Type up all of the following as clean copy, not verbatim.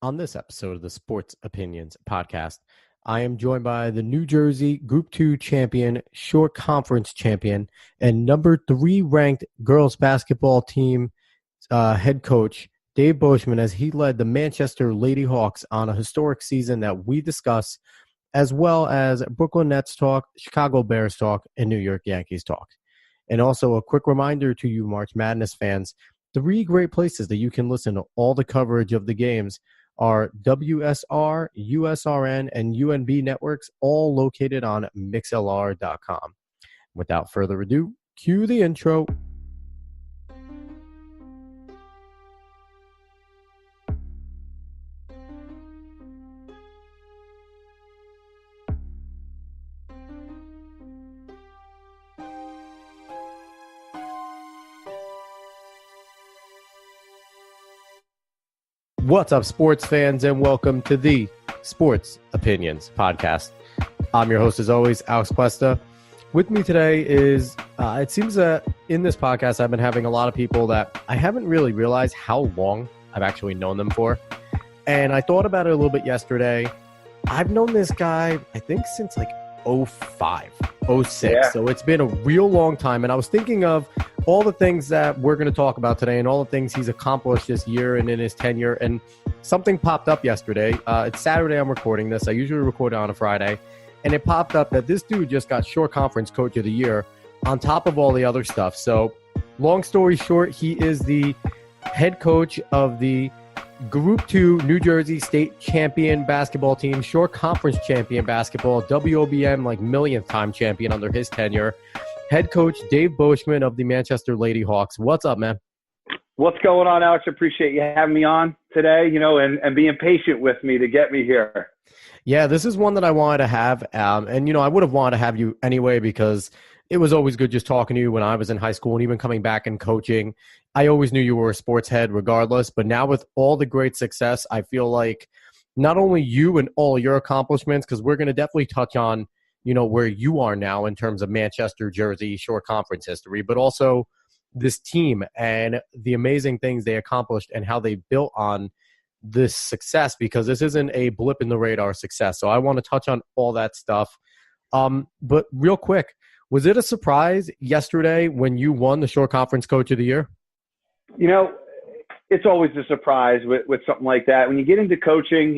On this episode of the Sports Opinions podcast, I am joined by the New Jersey Group 2 champion, short conference champion, and number 3 ranked girls basketball team head coach, Dave Beauchemin, as he led the Manchester Lady Hawks on a historic season that we discuss, as well as Brooklyn Nets talk, Chicago Bears talk, and New York Yankees talk. And also a quick reminder to you March Madness fans, 3 great places that you can listen to all the coverage of the games are WSR, USRN, and UNB networks, all located on mixlr.com. Without further ado, cue the intro. What's up, sports fans, and welcome to the Sports Opinions podcast. I'm your host, as always, Alex Cuesta. With me today is, it seems that in this podcast, I've been having a lot of people that I haven't really realized how long I've actually known them for. And I thought about it a little bit yesterday. I've known this guy, I think, since like 05, 06. Yeah. So it's been a real long time. And I was thinking of all the things that we're going to talk about today and all the things he's accomplished this year and in his tenure. And something popped up yesterday. It's Saturday I'm recording this. I usually record it on a Friday. And it popped up that this dude just got short conference coach of the year on top of all the other stuff. So long story short, he is the head coach of the Group 2 New Jersey State champion basketball team, short conference champion basketball, WOBM like millionth time champion under his tenure. Head coach Dave Beauchemin of the Manchester Lady Hawks. What's up, man? What's going on, Alex? I appreciate you having me on today, and being patient with me to get me here. Yeah, this is one that I wanted to have. And I would have wanted to have you anyway because it was always good just talking to you when I was in high school and even coming back and coaching. I always knew you were a sports head regardless, but now with all the great success, I feel like not only you and all your accomplishments, because we're going to definitely touch on, where you are now in terms of Manchester, Jersey, short conference history, but also this team and the amazing things they accomplished and how they built on this success, because this isn't a blip in the radar success. So I want to touch on all that stuff. But real quick, was it a surprise yesterday when you won the short conference coach of the year? It's always a surprise with something like that. When you get into coaching,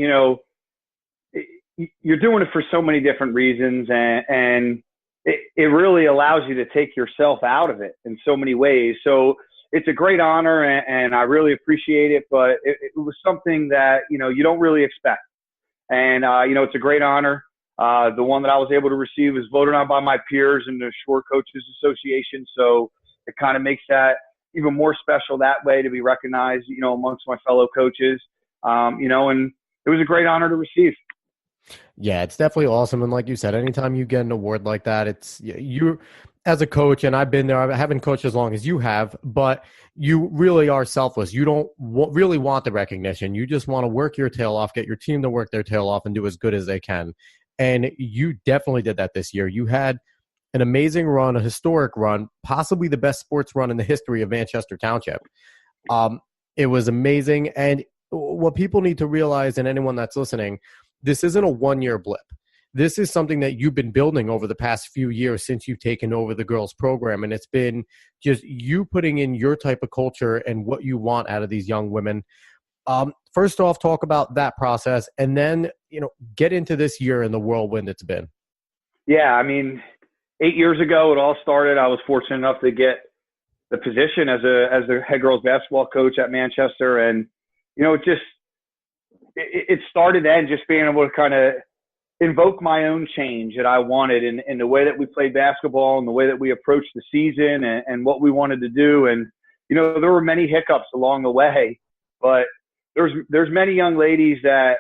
you're doing it for so many different reasons, and it really allows you to take yourself out of it in so many ways. So it's a great honor, and I really appreciate it, but it was something that, you don't really expect. And, it's a great honor. The one that I was able to receive was voted on by my peers in the Short Coaches Association. So it kind of makes that even more special that way, to be recognized, amongst my fellow coaches, and it was a great honor to receive. Yeah, it's definitely awesome. And like you said, anytime you get an award like that, it's you as a coach, and I've been there, I haven't coached as long as you have, but you really are selfless. You don't really want the recognition. You just want to work your tail off, get your team to work their tail off and do as good as they can. And you definitely did that this year. You had an amazing run, a historic run, possibly the best sports run in the history of Manchester Township. It was amazing. And what people need to realize, and anyone that's listening, this isn't a one-year blip. This is something that you've been building over the past few years since you've taken over the girls program. And it's been just you putting in your type of culture and what you want out of these young women. First off, talk about that process, and then, get into this year and the whirlwind it's been. Yeah, 8 years ago, it all started. I was fortunate enough to get the position as the head girls basketball coach at Manchester. And, it started then, just being able to kind of invoke my own change that I wanted in the way that we played basketball and the way that we approached the season and what we wanted to do. And, there were many hiccups along the way, but there's many young ladies that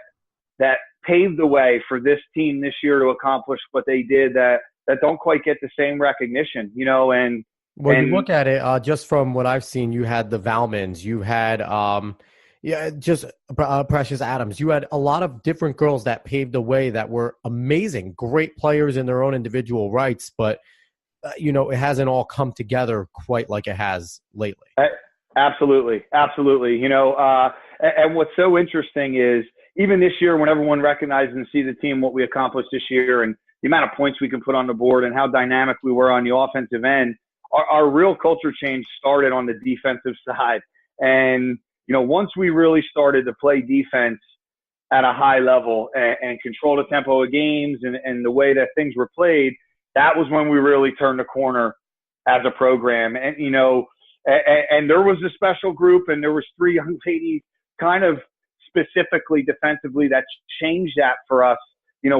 paved the way for this team this year to accomplish what they did that don't quite get the same recognition, and Well, you look at it just from what I've seen. You had the Valmans, you had Precious Adams. You had a lot of different girls that paved the way that were amazing, great players in their own individual rights, but it hasn't all come together quite like it has lately. Absolutely. And what's so interesting is even this year, when everyone recognizes and sees the team, what we accomplished this year and the amount of points we can put on the board and how dynamic we were on the offensive end, our real culture change started on the defensive side. And, once we really started to play defense at a high level and control the tempo of games and the way that things were played, that was when we really turned the corner as a program. And, and there was a special group and there was 3 young ladies kind of specifically defensively that changed that for us,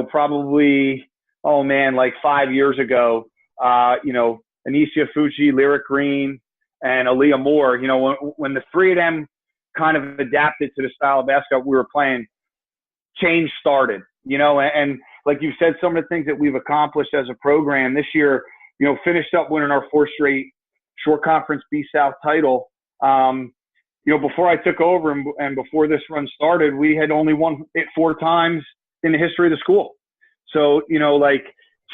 probably, like 5 years ago, Anicia Fuji, Lyric Green, and Aaliyah Moore, when the 3 of them kind of adapted to the style of basketball we were playing, change started, and like you said, some of the things that we've accomplished as a program this year, finished up winning our 4th straight Shore Conference B-South title. Before I took over and before this run started, we had only won it 4 times in the history of the school. So,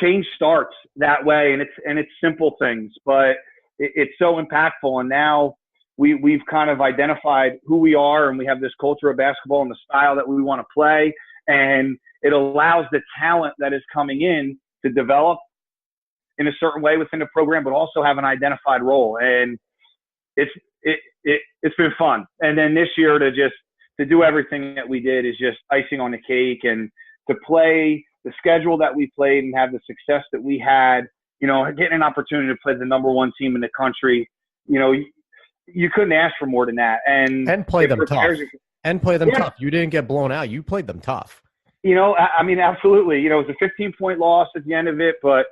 change starts that way, and it's simple things, but it's so impactful. And now we've kind of identified who we are, and we have this culture of basketball and the style that we want to play. And it allows the talent that is coming in to develop in a certain way within the program, but also have an identified role. And it's been fun. And then this year to do everything that we did is just icing on the cake, and to play the schedule that we played and have the success that we had, getting an opportunity to play the number 1 team in the country, you couldn't ask for more than that. And play them tough. Yeah. Tough. You didn't get blown out. You played them tough. Absolutely. It was a 15-point loss at the end of it, but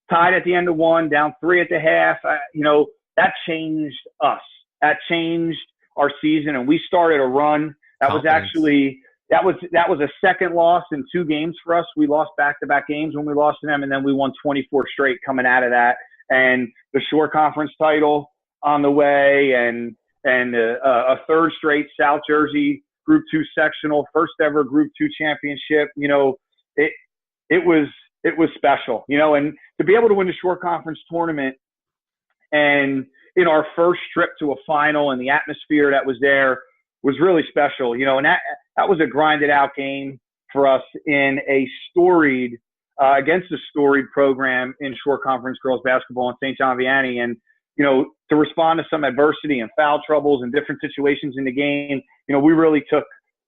tied at the end of 1, down 3 at the half. That changed us. That changed our season, and we started a run. That was actually that was a second loss in 2 games for us. We lost back-to-back games when we lost to them, and then we won 24 straight coming out of that. And the Shore Conference title on the way, and a 3rd straight South Jersey Group 2 sectional, first ever Group 2 championship. It was special, and to be able to win the Shore Conference tournament and in our first trip to a final, and the atmosphere that was there was really special, and that was a grinded out game for us in a storied, against a storied program in Shore Conference girls basketball in St. John Vianney. And, to respond to some adversity and foul troubles and different situations in the game, we really took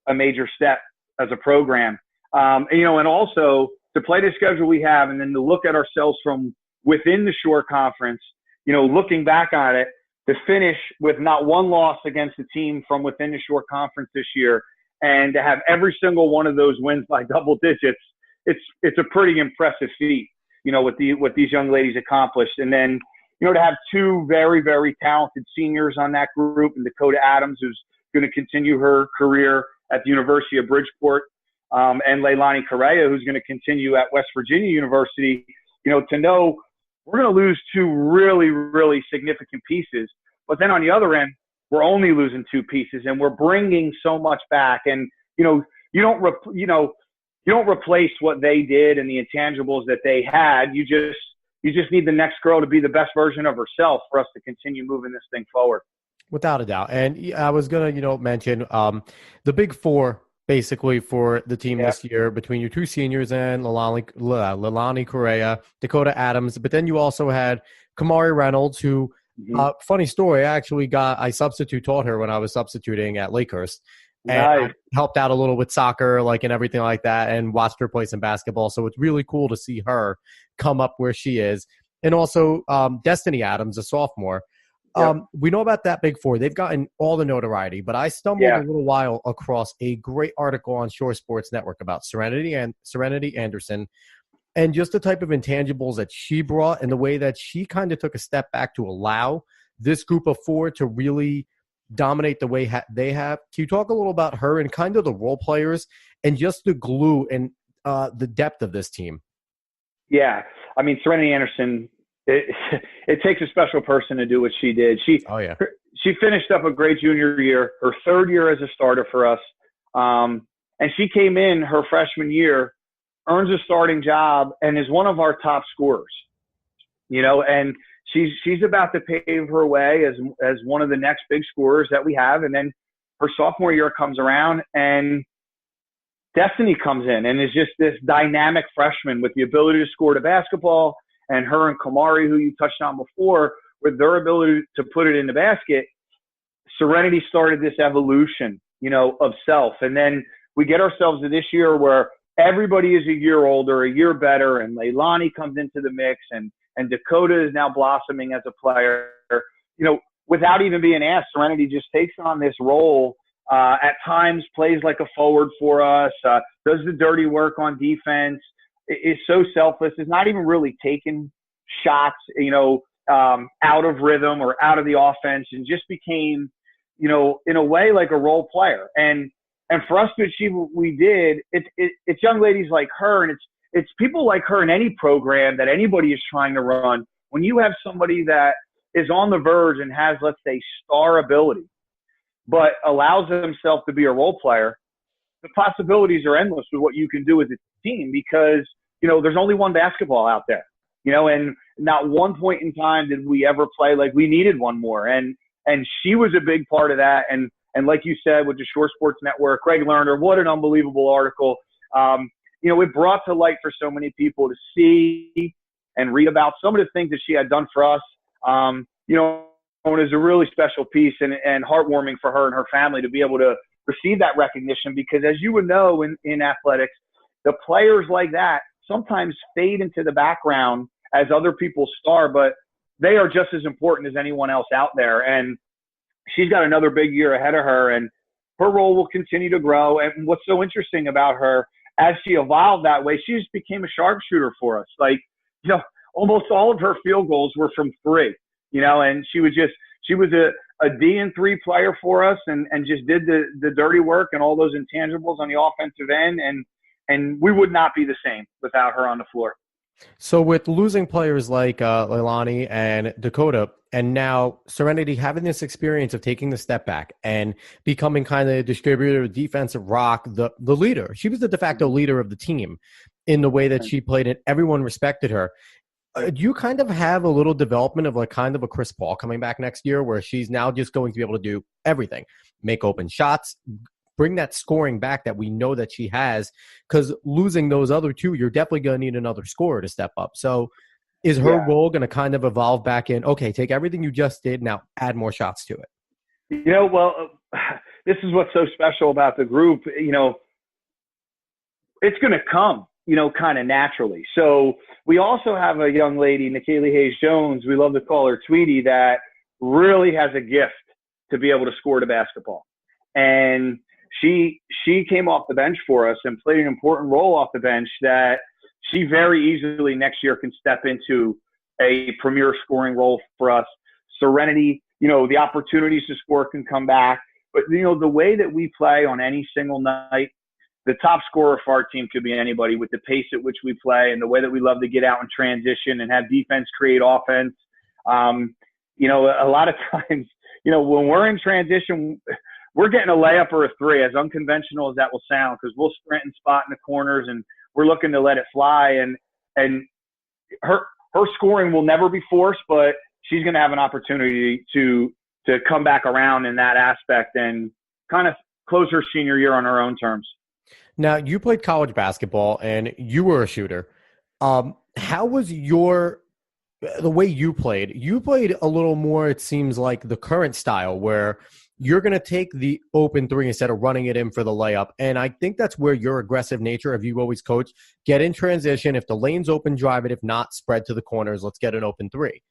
a major step as a program. And also to play the schedule we have, and then to look at ourselves from within the Shore Conference, looking back on it, to finish with not 1 loss against a team from within the Shore Conference this year, and to have every single one of those wins by double digits, it's a pretty impressive feat, what these young ladies accomplished. And then, to have 2 very, very talented seniors on that group, and Dakota Adams, who's going to continue her career at the University of Bridgeport, and Leilani Correa, who's going to continue at West Virginia University, to know we're going to lose 2 really, really significant pieces. But then on the other end, we're only losing 2 pieces, and we're bringing so much back. And, you don't replace what they did and the intangibles that they had. You just need the next girl to be the best version of herself for us to continue moving this thing forward. Without a doubt. And I was going to, mention the big 4 basically for the team this year, between your 2 seniors and Leilani Correa, Dakota Adams. But then you also had Kamari Reynolds, who, funny story, I substitute taught her when I was substituting at Lakehurst. And I helped out a little with soccer, and everything like that, and watched her play some basketball. So it's really cool to see her come up where she is. And also Destiny Adams, a sophomore. We know about that big 4. They've gotten all the notoriety, but I stumbled a little while across a great article on Shore Sports Network about Serenity Anderson, and just the type of intangibles that she brought, and the way that she kind of took a step back to allow this group of 4 to really dominate the way they have. Can you talk a little about her and kind of the role players and just the glue and the depth of this team? Yeah. Serenity Anderson, it takes a special person to do what she did. She finished up a great junior year, her 3rd year as a starter for us. And she came in her freshman year, earns a starting job, and is one of our top scorers, and she's about to pave her way as one of the next big scorers that we have. And then, her sophomore year comes around, and Destiny comes in and is just this dynamic freshman with the ability to score the basketball, and her and Kamari, who you touched on before, with their ability to put it in the basket. Serenity started this evolution, of self. And then we get ourselves to this year where everybody is a year older, a year better, and Leilani comes into the mix, and Dakota is now blossoming as a player. Without even being asked, Serenity just takes on this role. At times plays like a forward for us, does the dirty work on defense, is so selfless, is not even really taking shots, out of rhythm or out of the offense, and just became, in a way, like a role player. And for us to achieve what we did, it's young ladies like her, and it's people like her in any program that anybody is trying to run. When you have somebody that is on the verge and has, let's say, star ability, but allows himself to be a role player, the possibilities are endless with what you can do as a team, because, there's only one basketball out there, and not one point in time did we ever play like we needed one more. And she was a big part of that. And like you said, with the Shore Sports Network, Greg Lerner, what an unbelievable article. It brought to light for so many people to see and read about some of the things that she had done for us. It was a really special piece and heartwarming for her and her family to be able to receive that recognition, because as you would know in athletics, the players like that sometimes fade into the background as other people star, but they are just as important as anyone else out there. And she's got another big year ahead of her, and her role will continue to grow. And what's so interesting about her, as she evolved that way, she just became a sharpshooter for us. Like, almost all of her field goals were from three. And she was a D and 3 player for us, and just did the dirty work and all those intangibles on the offensive end. And we would not be the same without her on the floor. So with losing players like Leilani and Dakota, and now Serenity having this experience of taking the step back and becoming kind of a distributor, defensive rock, the leader. She was the de facto leader of the team in the way that she played it. Everyone respected her. Do you kind of have a little development of like kind of a Chris Paul coming back next year, where she's now just going to be able to do everything, make open shots, bring that scoring back that we know that she has? Because losing those other two, you're definitely going to need another scorer to step up. So is her role going to kind of evolve back in, okay, take everything you just did, now add more shots to it? This is what's so special about the group. It's going to come, kind of naturally. So we also have a young lady, Nikaylee Hayes-Jones, we love to call her Tweety, that really has a gift to be able to score the basketball. And she came off the bench for us and played an important role off the bench that she very easily next year can step into a premier scoring role for us. Serenity, the opportunities to score can come back. But, the way that we play on any single night, the top scorer for our team could be anybody, with the pace at which we play and the way that we love to get out and transition and have defense create offense. A lot of times, when we're in transition, we're getting a layup or a three, as unconventional as that will sound, because we'll sprint and spot in the corners and we're looking to let it fly. And her scoring will never be forced, but she's going to have an opportunity to come back around in that aspect and kind of close her senior year on her own terms. Now, you played college basketball and you were a shooter. How was the way you played? You played a little more, it seems like, the current style where you're going to take the open three instead of running it in for the layup. And I think that's where your aggressive nature, of you always coach, get in transition. If the lane's open, drive it. If not, spread to the corners. Let's get an open three.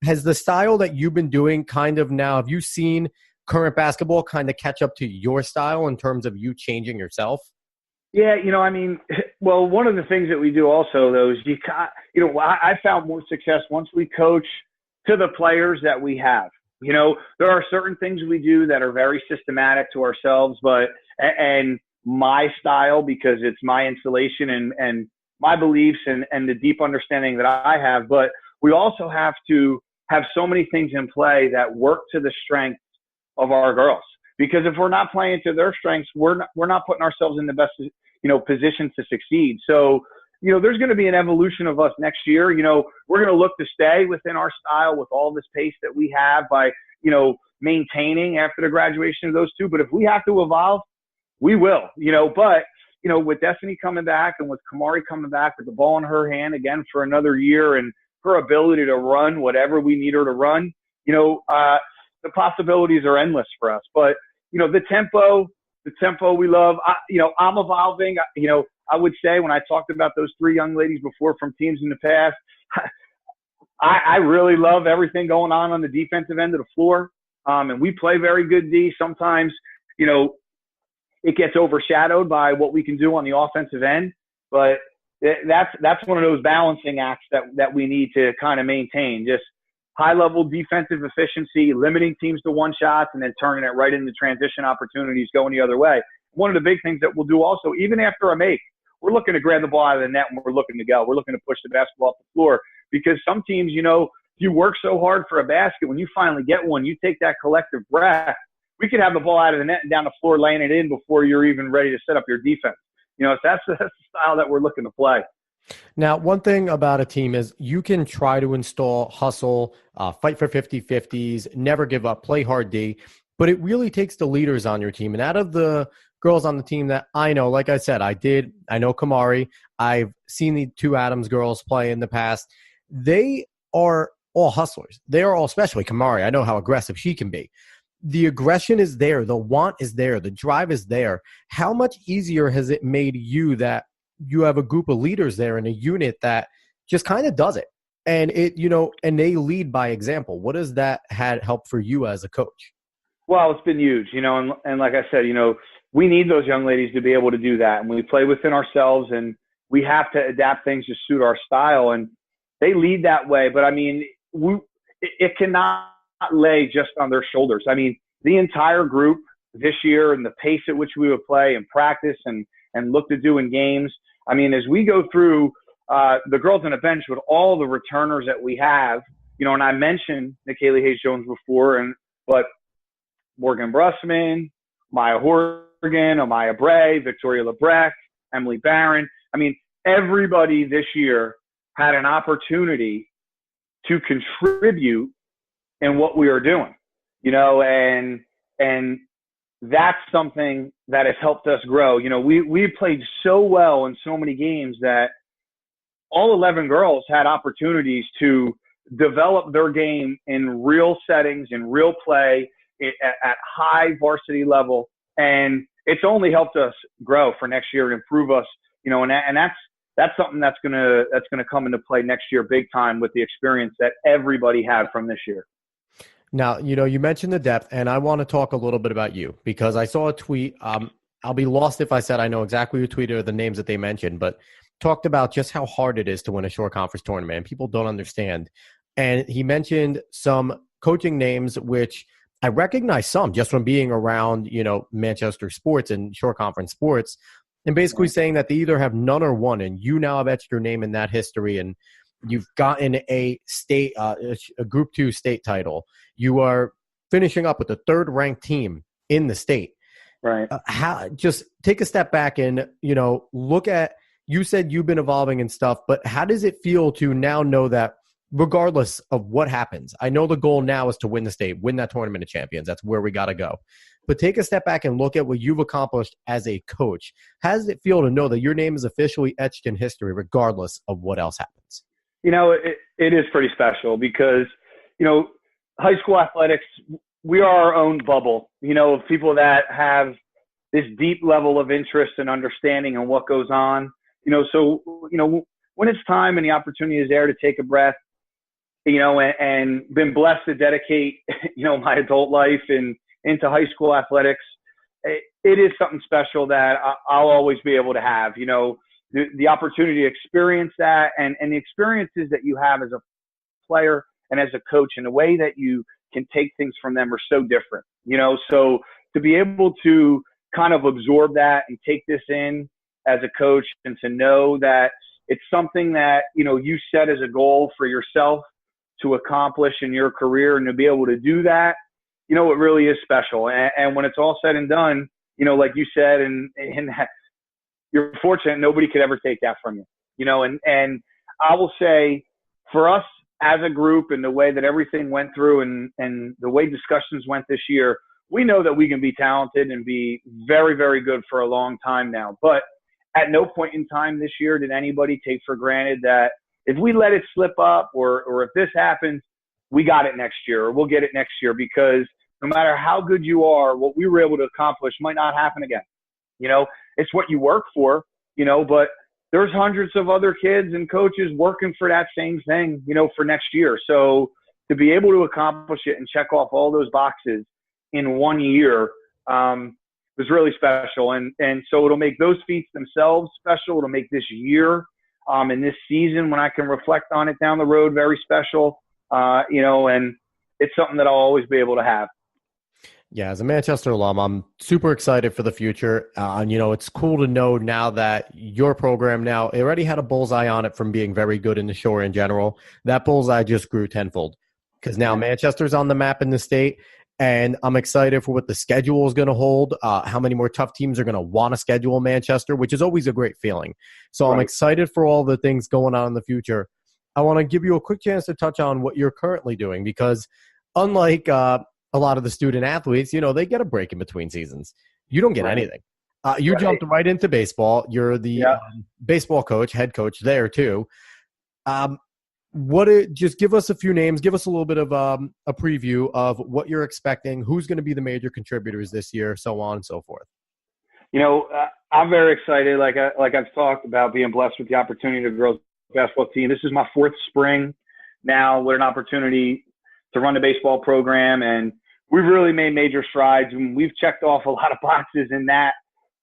Has the style that you've been doing kind of now, have you seen current basketball kind of catch up to your style in terms of you changing yourself? Yeah, one of the things that we do also, though, is I found more success once we coach to the players that we have. There are certain things we do that are very systematic to ourselves, and my style, because it's my installation and my beliefs and the deep understanding that I have. But we also have to have so many things in play that work to the strengths of our girls. Because if we're not playing to their strengths, we're not putting ourselves in the best, position to succeed. So, there's going to be an evolution of us next year. We're going to look to stay within our style with all this pace that we have by, maintaining after the graduation of those two. But if we have to evolve, we will, but, with Destiny coming back and with Kamari coming back with the ball in her hand again for another year and her ability to run whatever we need her to run, the possibilities are endless for us. But, the tempo we love, I'm evolving. I would say when I talked about those three young ladies before from teams in the past, I really love everything going on the defensive end of the floor. And we play very good D. Sometimes, it gets overshadowed by what we can do on the offensive end. But that's one of those balancing acts that we need to kind of maintain. Just high-level defensive efficiency, limiting teams to one shots, and then turning it right into transition opportunities going the other way. One of the big things that we'll do also, even after a make, we're looking to grab the ball out of the net and we're looking to go. We're looking to push the basketball off the floor because some teams, you work so hard for a basket. When you finally get one, you take that collective breath. We could have the ball out of the net and down the floor laying it in before you're even ready to set up your defense. So that's the style that we're looking to play. Now, one thing about a team is you can try to install hustle, fight for 50-50s, never give up, play hard D, but it really takes the leaders on your team. And out of the girls on the team that I know, like I said, I know Kamari. I've seen the two Adams girls play in the past. They are all hustlers. They are all, especially Kamari. I know how aggressive she can be. The aggression is there. The want is there. The drive is there. How much easier has it made you that you have a group of leaders there in a unit that just kind of does it? And and they lead by example. What has that had help for you as a coach? Well, it's been huge, and like I said, we need those young ladies to be able to do that. And we play within ourselves and we have to adapt things to suit our style. And they lead that way. But I mean, it cannot lay just on their shoulders. I mean, the entire group this year and the pace at which we would play and practice and look to do in games. I mean, as we go through the girls on the bench with all the returners that we have, and I mentioned Nikayla Hayes-Jones before, but Morgan Brussman, Maya Horgan, Amaya Bray, Victoria Lebrecht, Emily Barron. I mean, everybody this year had an opportunity to contribute in what we are doing, and that's something that has helped us grow. We played so well in so many games that all 11 girls had opportunities to develop their game in real settings, in real play, at high varsity level. And it's only helped us grow for next year and improve us, and that's something that's going to come into play next year big time with the experience that everybody had from this year. Now, you mentioned the depth, and I want to talk a little bit about you because I saw a tweet. I'll be lost if I said I know exactly who tweeted or the names that they mentioned, but talked about just how hard it is to win a short conference tournament, and people don't understand. And he mentioned some coaching names, which I recognize some just from being around, Manchester sports and short conference sports, and basically saying that they either have none or one, and you now have etched your name in that history, and you've gotten a state, a Group 2 state title. You are finishing up with the third-ranked team in the state. Right. Just take a step back and, look at, you said you've been evolving and stuff, but how does it feel to now know that regardless of what happens, I know the goal now is to win the state, win that tournament of champions. That's where we got to go. But take a step back and look at what you've accomplished as a coach. How does it feel to know that your name is officially etched in history regardless of what else happens? It is pretty special because, high school athletics, we are our own bubble, of people that have this deep level of interest and understanding on what goes on. So when it's time and the opportunity is there to take a breath, and been blessed to dedicate, my adult life into high school athletics, it is something special that I'll always be able to have, the opportunity to experience that and the experiences that you have as a player and as a coach and the way that you can take things from them are so different, so to be able to kind of absorb that and take this in as a coach and to know that it's something that, you set as a goal for yourself to accomplish in your career and to be able to do that, it really is special. And when it's all said and done, like you said, and you're fortunate nobody could ever take that from you, and I will say for us as a group and the way that everything went through and the way discussions went this year, we know that we can be talented and be very, very good for a long time now. But at no point in time this year did anybody take for granted that if we let it slip up or if this happens, we got it next year or we'll get it next year, because no matter how good you are, what we were able to accomplish might not happen again. It's what you work for, but there's hundreds of other kids and coaches working for that same thing, for next year. So to be able to accomplish it and check off all those boxes in 1 year was really special. And so it'll make those feats themselves special. It'll make this year and this season, when I can reflect on it down the road, very special, and it's something that I'll always be able to have. Yeah, as a Manchester alum, I'm super excited for the future. It's cool to know now that your program now, it already had a bullseye on it from being very good in the Shore in general. That bullseye just grew tenfold because now Manchester's on the map in the state, and I'm excited for what the schedule is going to hold, how many more tough teams are going to want to schedule Manchester, which is always a great feeling. So I'm excited for all the things going on in the future. I want to give you a quick chance to touch on what you're currently doing, because unlike a lot of the student athletes, they get a break in between seasons. You don't get anything. You jumped right into baseball. You're the baseball coach, head coach there too. Just give us a few names. Give us a little bit of a preview of what you're expecting, who's going to be the major contributors this year, so on and so forth. I'm very excited. Like I've talked about, being blessed with the opportunity to grow the basketball team. This is my fourth spring now with an opportunity to run the baseball program, and we've really made major strides, and we've checked off a lot of boxes in that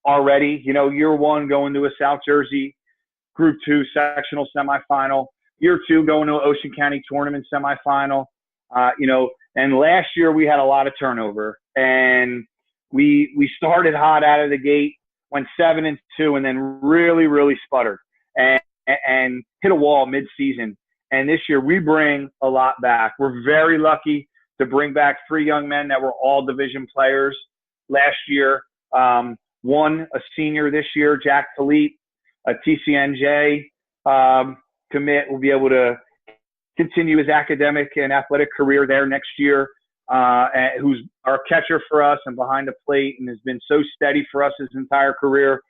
already. Year one, going to a South Jersey Group 2 sectional semifinal. Year two, going to an Ocean County tournament semifinal. And last year we had a lot of turnover, and we started hot out of the gate, went 7-2, and then really, really sputtered and hit a wall mid-season. And this year we bring a lot back. We're very lucky to bring back 3 young men that were all division players last year. One, a senior this year, Jack Philippe, a TCNJ commit, will be able to continue his academic and athletic career there next year, who's our catcher for us and behind the plate and has been so steady for us his entire career.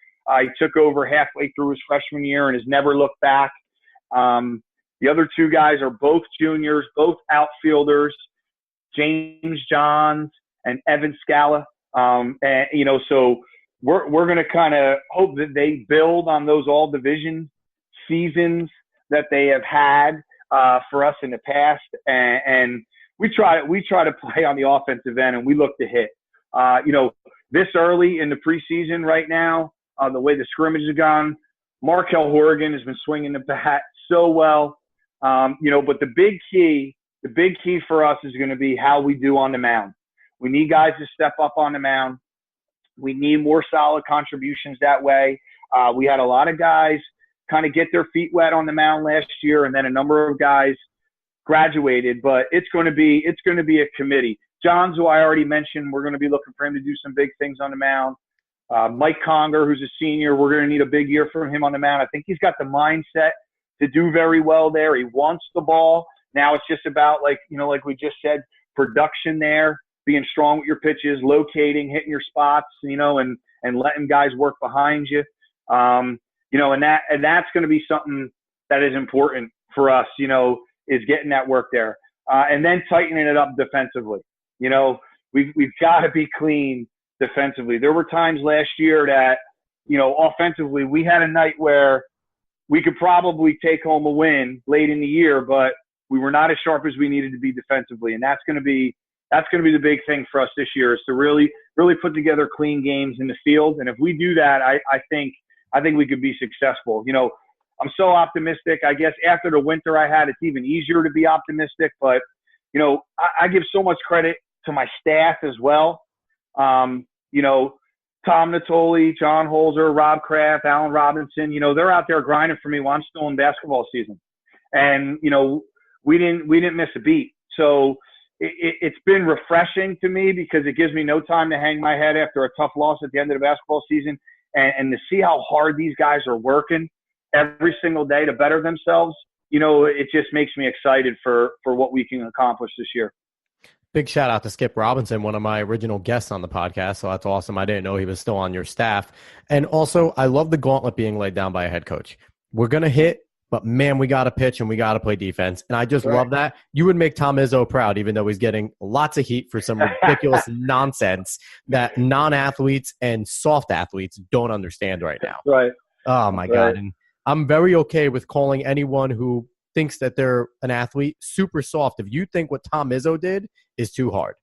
He took over halfway through his freshman year and has never looked back. The other 2 guys are both juniors, both outfielders, James Johns and Evan Scala. So we're going to kind of hope that they build on those all division seasons that they have had for us in the past. And we try to play on the offensive end, and we look to hit. This early in the preseason right now, the way the scrimmage has gone, Markel Horrigan has been swinging the bat so well. But the big key for us is going to be how we do on the mound. We need guys to step up on the mound. We need more solid contributions that way. We had a lot of guys kind of get their feet wet on the mound last year, and then a number of guys graduated, but it's going to be a committee. Johns, who I already mentioned, we're going to be looking for him to do some big things on the mound. Mike Conger, who's a senior, we're going to need a big year from him on the mound. I think he's got the mindset to do very well there. He wants the ball. Now it's just about, like we just said, production there, being strong with your pitches, locating, hitting your spots, and letting guys work behind you. And that's going to be something that is important for us, is getting that work there. And then tightening it up defensively. We've got to be clean defensively. There were times last year that, offensively, we had a night where we could probably take home a win late in the year, but we were not as sharp as we needed to be defensively. And that's going to be the big thing for us this year, is to really, really put together clean games in the field. And if we do that, I think we could be successful. I'm so optimistic. I guess after the winter I had, it's even easier to be optimistic. But, I give so much credit to my staff as well. Tom Natoli, John Holzer, Rob Kraft, Alan Robinson, they're out there grinding for me while I'm still in basketball season. And, we didn't miss a beat. So it's been refreshing to me, because it gives me no time to hang my head after a tough loss at the end of the basketball season, and to see how hard these guys are working every single day to better themselves. it just makes me excited for what we can accomplish this year. Big shout out to Skip Robinson, one of my original guests on the podcast. So that's awesome. I didn't know he was still on your staff. And also, I love the gauntlet being laid down by a head coach. We're going to hit, but man, we got to pitch and we got to play defense. And I just love that. You would make Tom Izzo proud, even though he's getting lots of heat for some ridiculous nonsense that non-athletes and soft athletes don't understand right now. Right. Oh, my God. And I'm very okay with calling anyone who thinks that they're an athlete super soft. If you think what Tom Izzo did is too hard,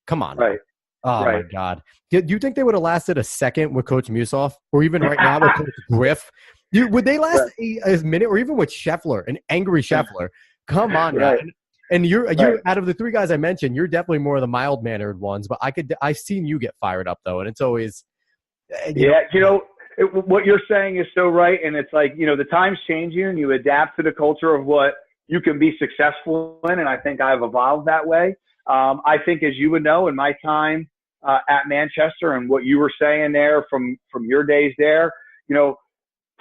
come on. Right. Oh, my God. Do you think they would have lasted a second with Coach Musoff, or even right now with Coach Griff? Would they last a minute, or even with Scheffler, an angry Scheffler? Come on, right. And you're out of the three guys I mentioned, you're definitely more of the mild-mannered ones. But I've seen you get fired up though, and it's always what you're saying is so right. And it's like, the times change you and you adapt to the culture of what you can be successful in. And I think I've evolved that way. I think, as you would know, in my time at Manchester and what you were saying there from your days there,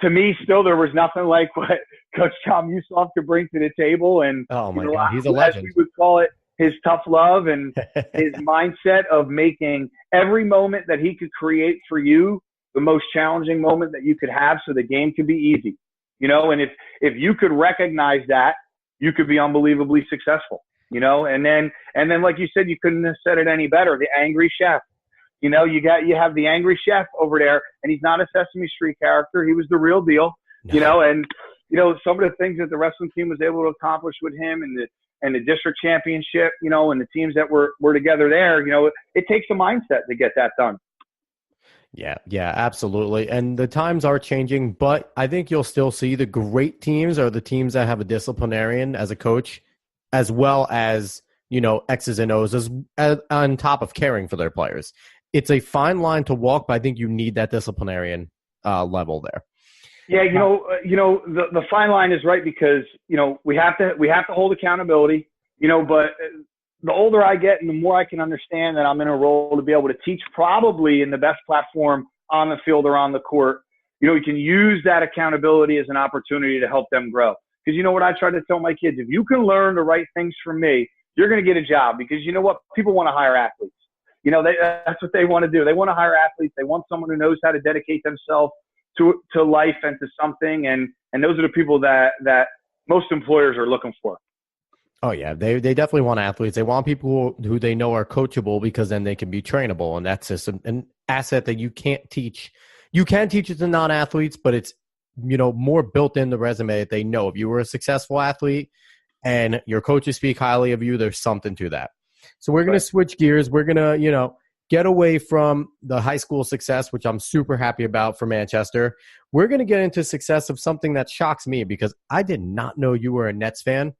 to me, still, there was nothing like what Coach Tom Musoff could bring to the table. And oh my God, he's a legend. As we would call it, his tough love and his mindset of making every moment that he could create for you the most challenging moment that you could have, so the game could be easy. And if you could recognize that, you could be unbelievably successful. And then like you said, you couldn't have said it any better. The angry chef. You have the angry chef over there, and he's not a Sesame Street character. He was the real deal. And some of the things that the wrestling team was able to accomplish with him and the district championship, and the teams that were together there, it takes a mindset to get that done. Yeah, absolutely. And the times are changing, but I think you'll still see the great teams are the teams that have a disciplinarian as a coach, as well as, X's and O's as on top of caring for their players. It's a fine line to walk, but I think you need that disciplinarian level there. Yeah, the fine line is right, because, we have to hold accountability, but the older I get and the more I can understand that I'm in a role to be able to teach, probably in the best platform on the field or on the court, you can use that accountability as an opportunity to help them grow. Because what I try to tell my kids, if you can learn the right things from me, you're going to get a job, because you know what? People want to hire athletes. That's what they want to do. They want to hire athletes. They want someone who knows how to dedicate themselves to life and to something. And those are the people that most employers are looking for. Oh, yeah. They definitely want athletes. They want people who they know are coachable, because then they can be trainable. And that's just an asset that you can't teach. You can teach it to non-athletes, but it's, more built in the resume that they know. If you were a successful athlete and your coaches speak highly of you, there's something to that. So we're going to switch gears. We're going to, get away from the high school success, which I'm super happy about for Manchester. We're going to get into success of something that shocks me, because I did not know you were a Nets fan.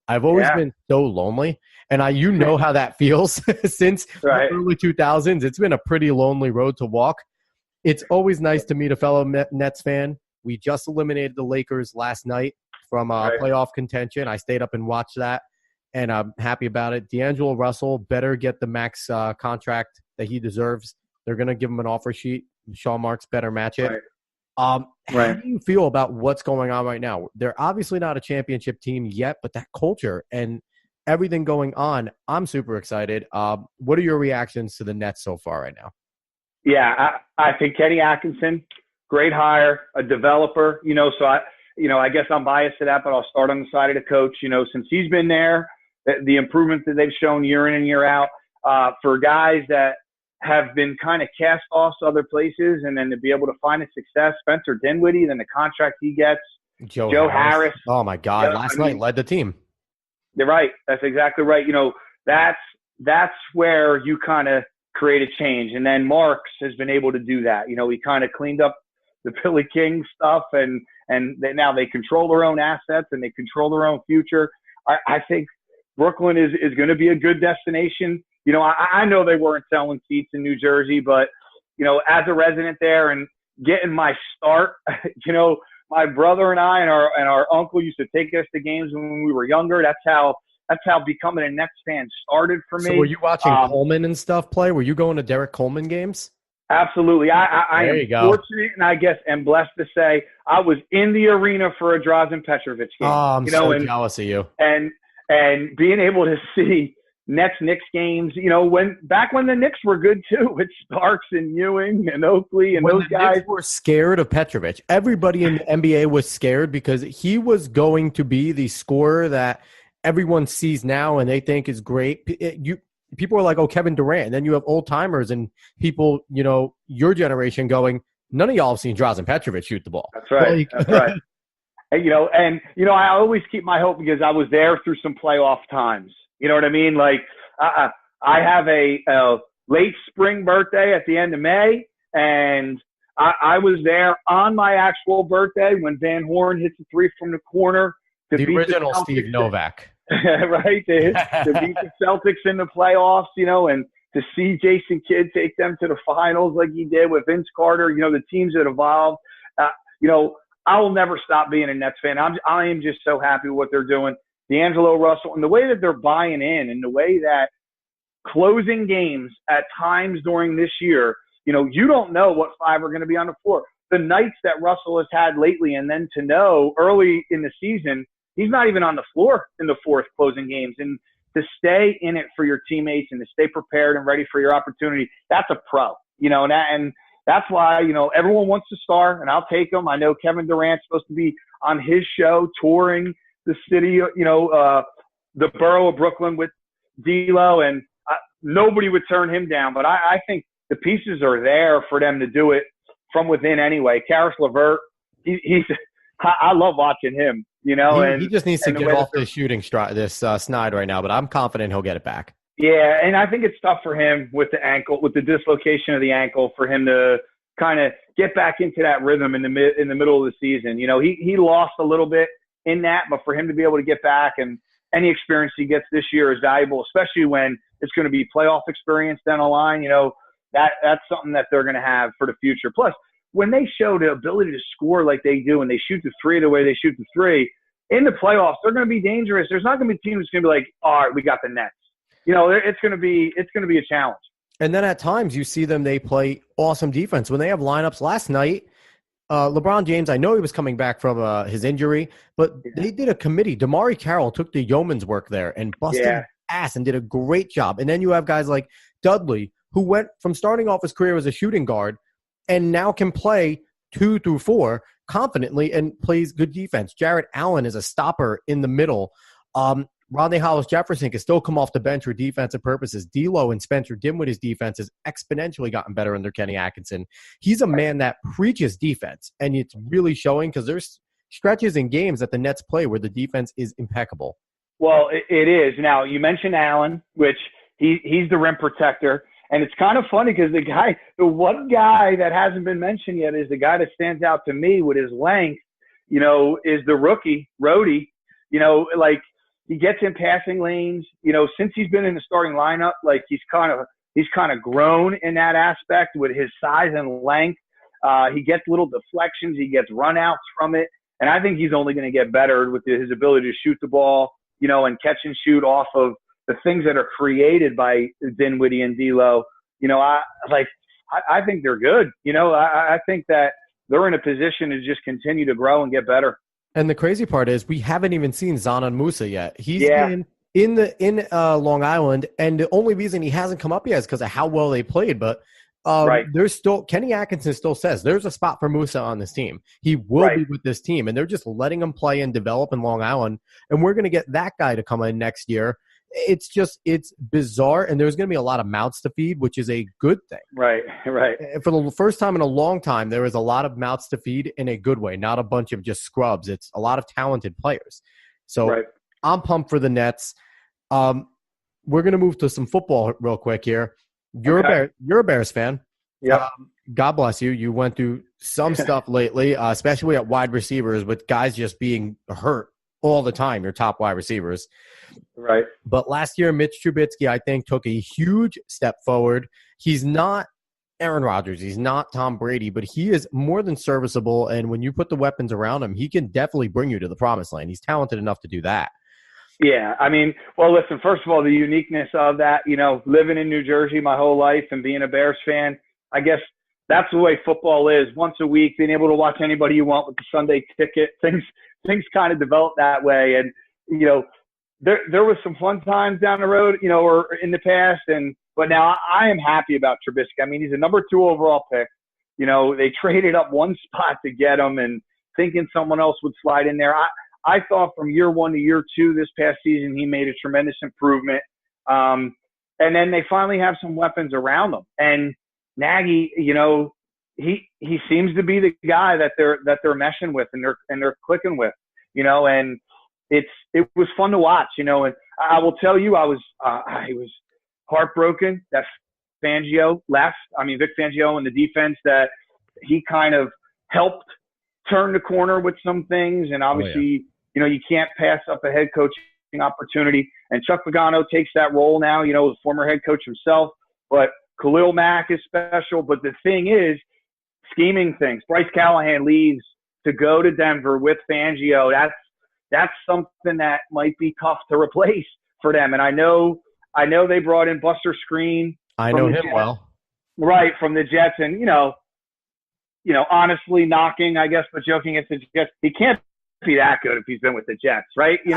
I've always been so lonely, and how that feels since the early 2000s. It's been a pretty lonely road to walk. It's always nice to meet a fellow Nets fan. We just eliminated the Lakers last night from playoff contention. I stayed up and watched that, and I'm happy about it. D'Angelo Russell better get the max contract that he deserves. They're going to give him an offer sheet. Sean Marks better match it. How do you feel about what's going on right now? They're obviously not a championship team yet, but that culture and everything going on, I'm super excited. What are your reactions to the Nets so far right now? Yeah, I think Kenny Atkinson, great hire, a developer, so I guess I'm biased to that, but I'll start on the side of the coach. Since he's been there, the improvements that they've shown year in and year out, for guys that have been kind of cast off to other places, and then to be able to find a success, Spencer Dinwiddie, then the contract he gets, Joe Harris. Oh my God. Last night led the team. You're right. That's exactly right. That's where you kind of create a change. And then Marks has been able to do that. He kind of cleaned up the Billy King stuff, and now they control their own assets and they control their own future. I think Brooklyn is going to be a good destination. I know they weren't selling seats in New Jersey, but, as a resident there and getting my start, my brother and I and our uncle used to take us to games when we were younger. That's how becoming a Nets fan started for me. So were you watching Coleman and stuff play? Were you going to Derek Coleman games? Absolutely. I There am you go. fortunate and I guess am blessed to say I was in the arena for a Drazen Petrovic game, Oh, I'm you know, so jealous of you. and, and being able to see Knicks games, you know, when the Knicks were good too, with Sparks and Ewing and Oakley and When those the Knicks guys. were scared of Petrovic, everybody in the NBA was scared because he was going to be the scorer that everyone sees now and they think is great. People are like, "Oh, Kevin Durant." And then you have old timers and people, your generation going, "None of y'all have seen Drazen Petrovic shoot the ball." That's right. Like, That's right. I always keep my hope because I was there through some playoff times. You know what I mean? Like, I have a late spring birthday at the end of May, and I was there on my actual birthday when Van Horn hits a three from the corner to the beat the original Steve Celtics, Novak. right? To beat the Celtics in the playoffs, and to see Jason Kidd take them to the finals like he did with Vince Carter. The teams that evolved. I will never stop being a Nets fan. I am just so happy with what they're doing. D'Angelo Russell and the way that they're buying in and the way that closing games at times during this year, you don't know what five are going to be on the floor. The nights that Russell has had lately, and then to know early in the season, he's not even on the floor in the fourth closing games. And to stay in it for your teammates and to stay prepared and ready for your opportunity, that's a pro, and that's why, everyone wants to star, and I'll take them. I know Kevin Durant's supposed to be on his show touring the city, the borough of Brooklyn with D'Lo, and nobody would turn him down. But I think the pieces are there for them to do it from within anyway. Karis LeVert, I love watching him, He just needs to get off this shooting snide right now, but I'm confident he'll get it back. Yeah, and I think it's tough for him with the ankle, with the dislocation of the ankle, for him to kind of get back into that rhythm in the middle of the season. He lost a little bit in that, but for him to be able to get back, and any experience he gets this year is valuable, especially when it's going to be playoff experience down the line. That's something that they're going to have for the future. Plus, when they show the ability to score like they do, and they shoot the three the way they shoot the three in the playoffs, they're going to be dangerous. There's not going to be teams that's going to be like, all right, we got the Nets. It's going to be a challenge. And then at times you see them, they play awesome defense. When they have lineups last night, LeBron James, I know he was coming back from his injury, but they did a committee. Damari Carroll took the yeoman's work there and busted ass and did a great job. And then you have guys like Dudley, who went from starting off his career as a shooting guard and now can play 2 through 4 confidently and plays good defense. Jarrett Allen is a stopper in the middle. Rodney Hollis-Jefferson can still come off the bench for defensive purposes. D'Lo and Spencer Dinwiddie's defense has exponentially gotten better under Kenny Atkinson. He's a man that preaches defense, and it's really showing because there's stretches in games that the Nets play where the defense is impeccable. Well, it is. Now, you mentioned Allen, which he's the rim protector, and it's kind of funny because the one guy that hasn't been mentioned yet is the guy that stands out to me with his length, is the rookie, Rhodey. He gets in passing lanes, since he's been in the starting lineup, like he's kind of grown in that aspect with his size and length. He gets little deflections. He gets runouts from it. And I think he's only going to get better with his ability to shoot the ball, and catch and shoot off of the things that are created by Dinwiddie and D'Lo. I think they're good. I think that they're in a position to just continue to grow and get better. And the crazy part is we haven't even seen Zanan Musa yet. He's been in Long Island, and the only reason he hasn't come up yet is because of how well they played. But there's still Kenny Atkinson still says there's a spot for Musa on this team. He will be with this team, and they're just letting him play and develop in Long Island. And we're going to get that guy to come in next year. It's bizarre, and there's going to be a lot of mouths to feed, which is a good thing. Right. For the first time in a long time, there is a lot of mouths to feed in a good way, not a bunch of just scrubs. It's a lot of talented players. So I'm pumped for the Nets. We're going to move to some football real quick here. You're a Bears fan. Yeah. God bless you. You went through some stuff lately, especially at wide receivers with guys just being hurt all the time, your top wide receivers. Right. But last year, Mitch Trubisky, I think, took a huge step forward. He's not Aaron Rodgers. He's not Tom Brady, but he is more than serviceable. And when you put the weapons around him, he can definitely bring you to the promised land. He's talented enough to do that. Yeah. I mean, well, listen, first of all, the uniqueness of that, living in New Jersey my whole life and being a Bears fan, I guess that's the way football is. Once a week, being able to watch anybody you want with the Sunday ticket, things kind of develop that way. And, there was some fun times down the road, or in the past. But now I am happy about Trubisky. I mean, he's a number 2 overall pick. They traded up one spot to get him and thinking someone else would slide in there. I thought from year 1 to year 2 this past season, he made a tremendous improvement. And then they finally have some weapons around them. And Nagy, he seems to be the guy that they're meshing with and they're clicking with, and it was fun to watch, and I will tell you, I was heartbroken that Fangio left. I mean, Vic Fangio and the defense, that he kind of helped turn the corner with some things. And obviously, you can't pass up a head coaching opportunity. And Chuck Pagano takes that role now, the former head coach himself. But Khalil Mack is special. But the thing is, scheming things. Bryce Callahan leaves to go to Denver with Fangio. That's something that might be tough to replace for them. And I know they brought in Buster Screen. I know him well. Right, from the Jets. And, honestly knocking, I guess, but joking at the Jets, he can't be that good if he's been with the Jets, right? He's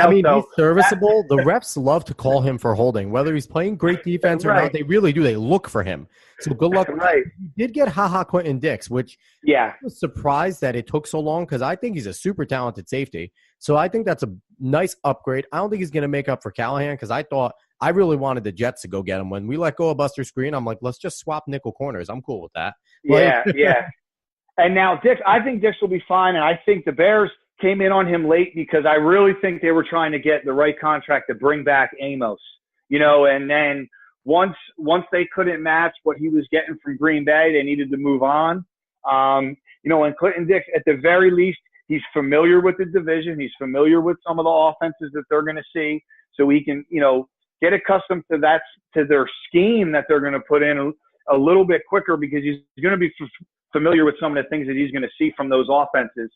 serviceable. The refs love to call him for holding. Whether he's playing great defense or not, they really do. They look for him. So good luck. Right. You did get Quentin Dix, which I was surprised that it took so long because I think he's a super talented safety. So I think that's a nice upgrade. I don't think he's going to make up for Callahan because I really wanted the Jets to go get him. When we let go of Buster Screen, I'm like, let's just swap nickel corners. I'm cool with that. Yeah. And now I think Dix will be fine. And I think the Bears came in on him late because I really think they were trying to get the right contract to bring back Amos, and then once they couldn't match what he was getting from Green Bay, they needed to move on. And Clinton Dix, at the very least, he's familiar with the division. He's familiar with some of the offenses that they're going to see. So he can, get accustomed to their scheme that they're going to put in a little bit quicker because he's going to be familiar with some of the things that he's going to see from those offenses,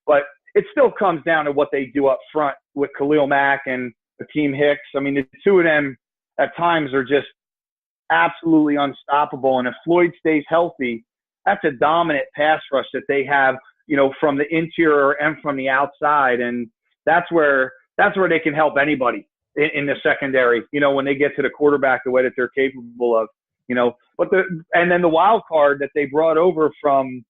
But it still comes down to what they do up front with Khalil Mack and Akeem Hicks. I mean, the two of them at times are just absolutely unstoppable. And if Floyd stays healthy, that's a dominant pass rush that they have, from the interior and from the outside. And that's where they can help anybody in the secondary, when they get to the quarterback the way that they're capable of, and then the wild card that they brought over from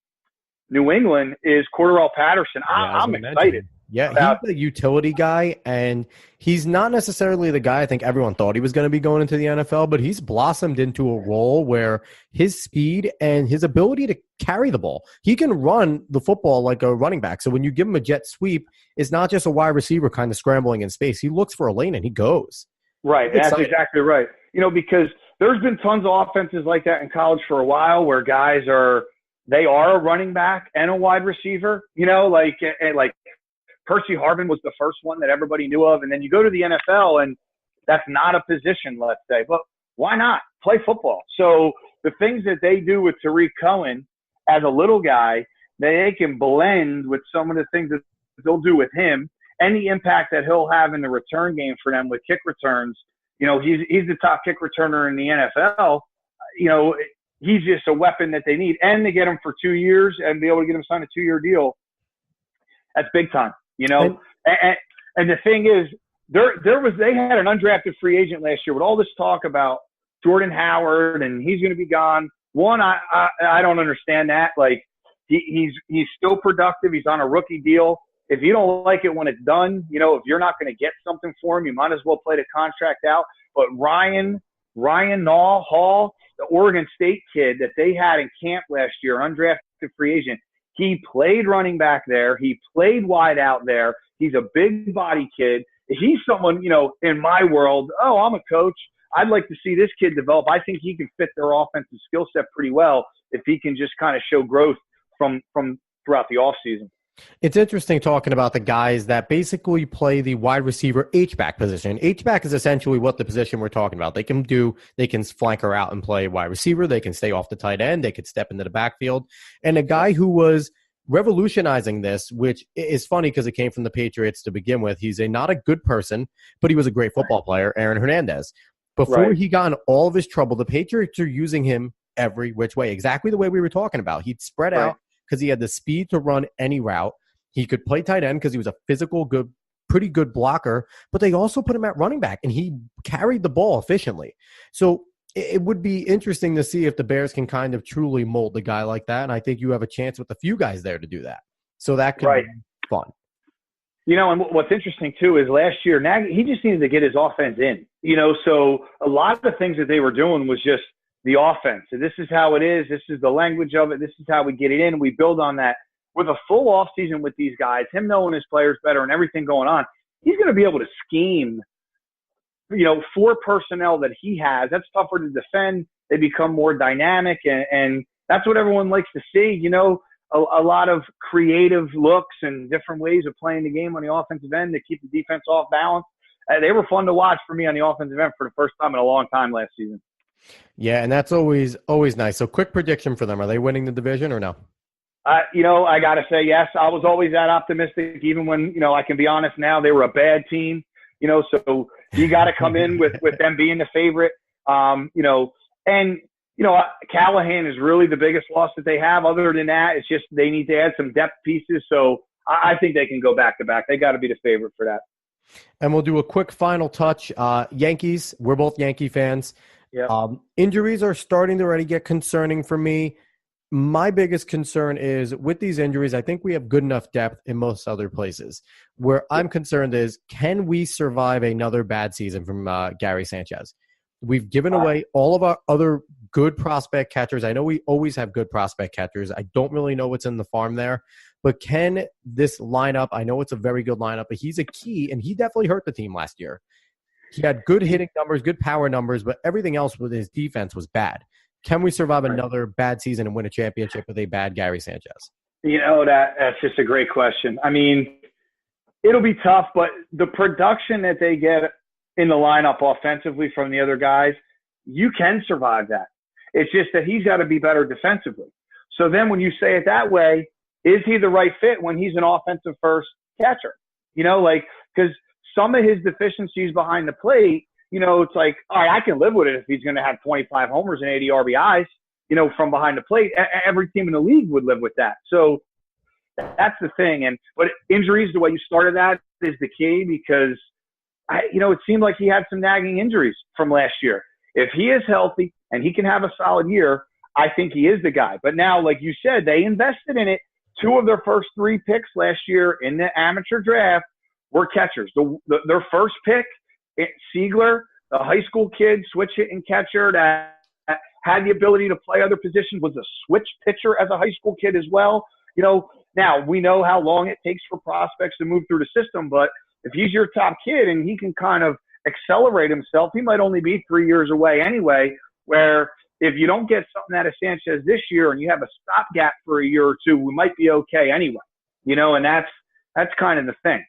New England is Cordarrelle Patterson. I'm excited. Yeah, he's the utility guy, and he's not necessarily the guy I think everyone thought he was going to be going into the NFL, but he's blossomed into a role where his speed and his ability to carry the ball, he can run the football like a running back. So when you give him a jet sweep, it's not just a wide receiver kind of scrambling in space. He looks for a lane and he goes. Right, that's exactly right. Because there's been tons of offenses like that in college for a while where guys they are a running back and a wide receiver, like Percy Harvin was the first one that everybody knew of. And then you go to the NFL and that's not a position, let's say, but why not play football? So the things that they do with Tariq Cohen as a little guy, they can blend with some of the things that they'll do with him and the impact that he'll have in the return game for them with kick returns. He's the top kick returner in the NFL. He's just a weapon that they need. And they get him for 2 years and be able to get him signed a 2-year deal. That's big time. And the thing is, they had an undrafted free agent last year with all this talk about Jordan Howard and he's going to be gone. One, I don't understand that. Like he's still productive. He's on a rookie deal. If you don't like it when it's done, if you're not going to get something for him, you might as well play the contract out. But Ryan Hall, the Oregon State kid that they had in camp last year, undrafted free agent, he played running back there. He played wide out there. He's a big body kid. He's someone, in my world, I'm a coach. I'd like to see this kid develop. I think he can fit their offensive skill set pretty well if he can just kind of show growth from throughout the offseason. It's interesting talking about the guys that basically play the wide receiver H-back position. H-back is essentially what the position we're talking about. They can flank her out and play wide receiver. They can stay off the tight end. They could step into the backfield. And a guy who was revolutionizing this, which is funny because it came from the Patriots to begin with. He's not a good person, but he was a great football player, Aaron Hernandez. Before he got in all of his trouble, the Patriots are using him every which way, exactly the way we were talking about. He'd spread Right. out because he had the speed to run any route. He could play tight end because he was a physical, pretty good blocker, but they also put him at running back, and he carried the ball efficiently. So it would be interesting to see if the Bears can kind of truly mold a guy like that, and I think you have a chance with a few guys there to do that. So that could be fun. And what's interesting, too, is last year, Nagy, he just needed to get his offense in. So a lot of the things that they were doing was just the offense. So this is how it is. This is the language of it. This is how we get it in. We build on that. With a full offseason with these guys, him knowing his players better and everything going on, he's going to be able to scheme, for personnel that he has. That's tougher to defend. They become more dynamic, and that's what everyone likes to see. A lot of creative looks and different ways of playing the game on the offensive end to keep the defense off balance. They were fun to watch for me on the offensive end for the first time in a long time last season. Yeah, and that's always nice. So quick prediction for them. Are they winning the division or no? I got to say yes. I was always that optimistic, even when, I can be honest now, they were a bad team, so you got to come in with them being the favorite, Callahan is really the biggest loss that they have. Other than that, it's just they need to add some depth pieces. So I think they can go back to back. They got to be the favorite for that. And we'll do a quick final touch. Yankees, we're both Yankee fans. Yeah. Injuries are starting to already get concerning for me. My biggest concern is with these injuries, I think we have good enough depth in most other places. Where I'm concerned is, can we survive another bad season from Gary Sanchez? We've given away all of our other good prospect catchers. I know we always have good prospect catchers. I don't really know what's in the farm there. But can this lineup, I know it's a very good lineup, but he's a key, and he definitely hurt the team last year. He had good hitting numbers, good power numbers, but everything else with his defense was bad. Can we survive another bad season and win a championship with a bad Gary Sanchez? That's just a great question. I mean, it'll be tough, but the production that they get in the lineup offensively from the other guys, you can survive that. It's just that he's got to be better defensively. So then when you say it that way, is he the right fit when he's an offensive first catcher? Because some of his deficiencies behind the plate, it's like, all right, I can live with it if he's going to have 25 homers and 80 RBIs, from behind the plate. Every team in the league would live with that. So that's the thing. But injuries, the way you started that is the key, because it seemed like he had some nagging injuries from last year. If he is healthy and he can have a solid year, I think he is the guy. But now, like you said, they invested in it. 2 of their first 3 picks last year in the amateur draft were catchers. Their first pick, Siegler, the high school kid, switch hitting catcher that had the ability to play other positions, was a switch pitcher as a high school kid as well. Now we know how long it takes for prospects to move through the system, but if he's your top kid and he can kind of accelerate himself, he might only be 3 years away anyway, where if you don't get something out of Sanchez this year and you have a stopgap for a year or two, we might be okay anyway, and that's kind of the thing.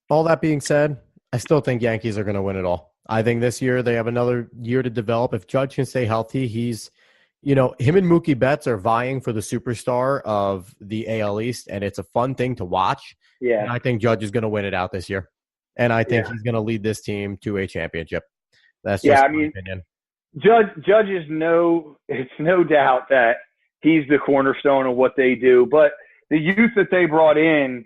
All that being said, I still think Yankees are going to win it all. I think this year they have another year to develop. If Judge can stay healthy, he's, him and Mookie Betts are vying for the superstar of the AL East, and it's a fun thing to watch. Yeah. And I think Judge is going to win it out this year. And I think he's going to lead this team to a championship. That's just my opinion. Judge is it's no doubt that he's the cornerstone of what they do. But the youth that they brought in,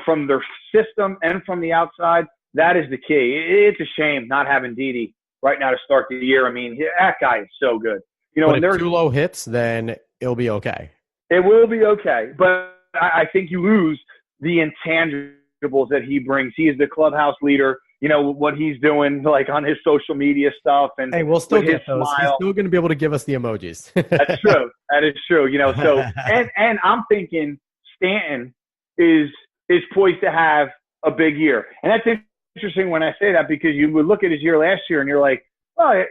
from their system and from the outside, that is the key. It's a shame not having Didi right now to start the year. I mean, that guy is so good. But if Tulo hits, then it'll be okay. It will be okay. But I think you lose the intangibles that he brings. He is the clubhouse leader. What he's doing, like on his social media stuff, and hey, we'll still get those. Smile. He's still going to be able to give us the emojis. That's true. That is true. So and I'm thinking Stanton is poised to have a big year, and that's interesting when I say that, because you would look at his year last year and you're like, oh,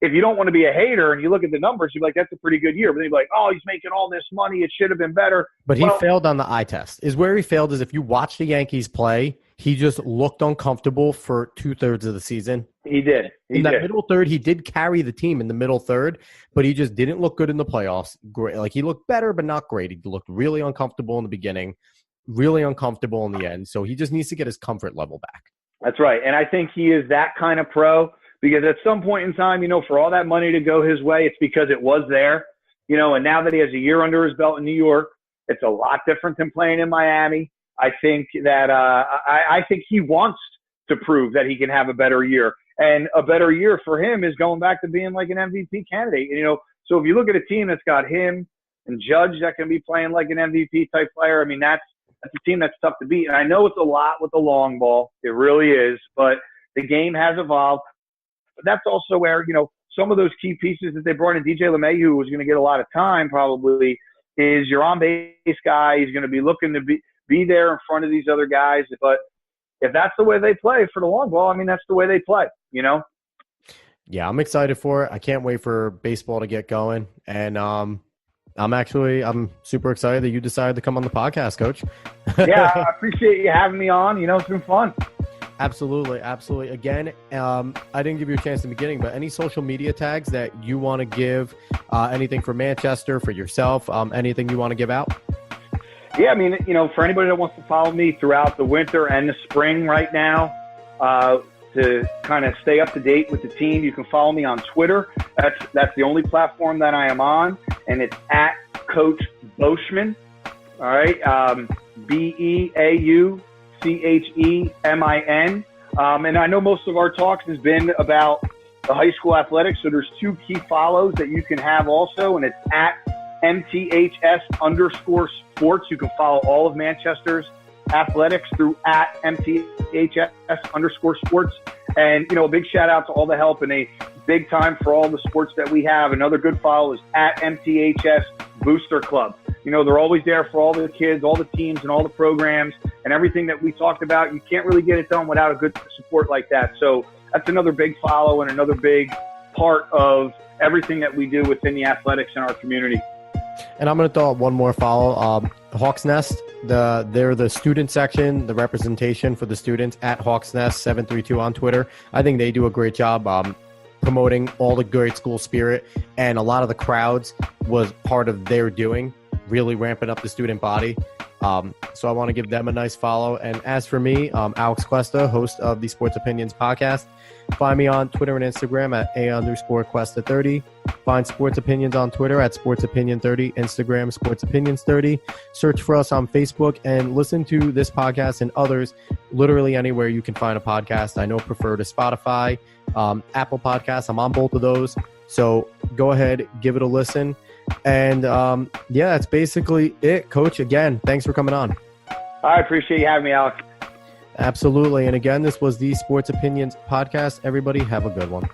if you don't want to be a hater and you look at the numbers, you're like, that's a pretty good year. But then you're like, oh, he's making all this money. It should have been better. But he failed on the eye test. Is where he failed is if you watch the Yankees play, he just looked uncomfortable for 2/3 of the season. He did. In that middle third, he did carry the team in the middle third, but he just didn't look good in the playoffs. Great. Like, he looked better, but not great. He looked really uncomfortable in the beginning, really uncomfortable in the end. So he just needs to get his comfort level back. That's right. And I think he is that kind of pro, because at some point in time, for all that money to go his way, it's because it was there, and now that he has a year under his belt in New York, it's a lot different than playing in Miami. I think that I think he wants to prove that he can have a better year. And a better year for him is going back to being like an MVP candidate. So if you look at a team that's got him and Judge that can be playing like an MVP type player, I mean, that's a team that's tough to beat. And I know it's a lot with the long ball. It really is. But the game has evolved. But that's also where, some of those key pieces that they brought in, DJ LeMahieu, who was going to get a lot of time probably, is your on-base guy. He's going to be looking to be there in front of these other guys. But if that's the way they play for the long ball, I mean, that's the way they play, Yeah, I'm excited for it. I can't wait for baseball to get going. And I'm super excited that you decided to come on the podcast, Coach. Yeah, I appreciate you having me on. It's been fun. Absolutely. Absolutely. Again, I didn't give you a chance in the beginning, but any social media tags that you want to give, anything for Manchester, for yourself, anything you want to give out? Yeah, I mean, for anybody that wants to follow me throughout the winter and the spring right now, to kind of stay up to date with the team, you can follow me on Twitter. That's the only platform that I am on, and it's at Coach Beauchemin. All right, BEAUCHEMIN. And I know most of our talks has been about the high school athletics, so there's 2 key follows that you can have also, and it's at MTHS_sports. You can follow all of Manchester's athletics through at MTHS_sports. And, a big shout out to all the help and a big time for all the sports that we have. Another good follow is at MTHS Booster Club. They're always there for all the kids, all the teams, and all the programs and everything that we talked about. You can't really get it done without a good support like that. So that's another big follow and another big part of everything that we do within the athletics in our community. And I'm going to throw out one more follow. Hawks Nest, they're the student section, the representation for the students at Hawks Nest 732 on Twitter. I think they do a great job promoting all the great school spirit, and a lot of the crowds was part of their doing, really ramping up the student body. So I want to give them a nice follow. And as for me, Alex Cuesta, host of the Sports Opinions podcast. Find me on Twitter and Instagram at @_Cuesta30. Find Sports Opinions on Twitter at SportsOpinion30, Instagram SportsOpinions30. Search for us on Facebook and listen to this podcast and others literally anywhere you can find a podcast. I know prefer to Spotify, Apple Podcasts. I'm on both of those. So go ahead, give it a listen. And that's basically it, Coach. Again, thanks for coming on. I appreciate you having me, Alex. Absolutely. And again, this was the Sports Opinions podcast. Everybody have a good one.